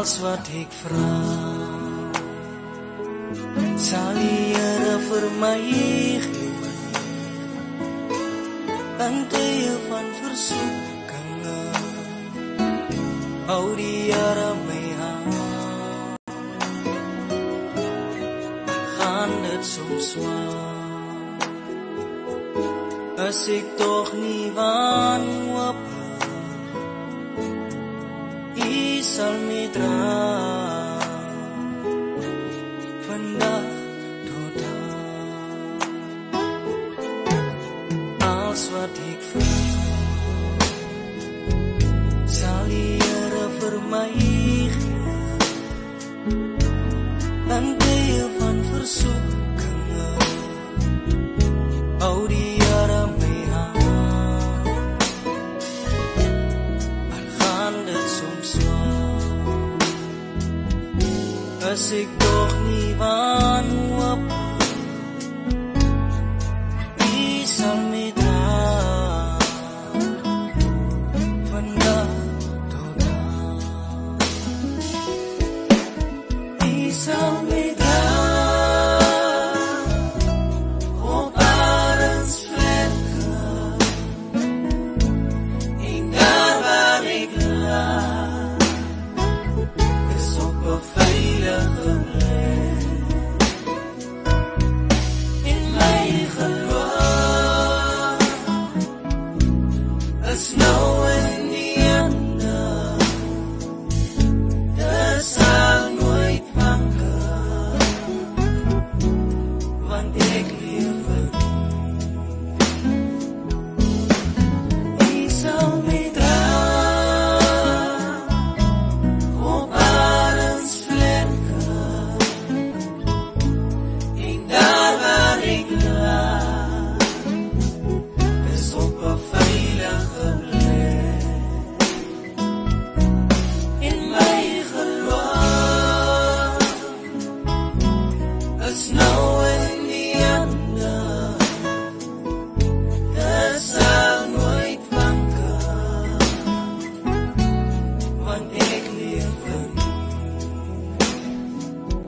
Als wat ik vraag, zal Here vir my gee. In tye van versoekinge, hou die Here my hand. Gaan dit soms swaar, as ek toch nie wanhoop, U sal my dra, vandag tot dan. Als wat ek vraag, sal die Here vir my gee. In tye van versoekinge, hou die Here my hand. Al gaan dit soms swaar, as ek toch nie wanhoop, U sal my dra, vandag tot dan. U sal my dra op arensvlerke, en daar waar ek lag, is op 'n veilige plek. In my geloof is nou in die ende, dit sal nooit wankel, want ek leef vir U. U sal my dra op arensvlerke, en daar waar ek lag, is op 'n veilige plek. In my geloof is nou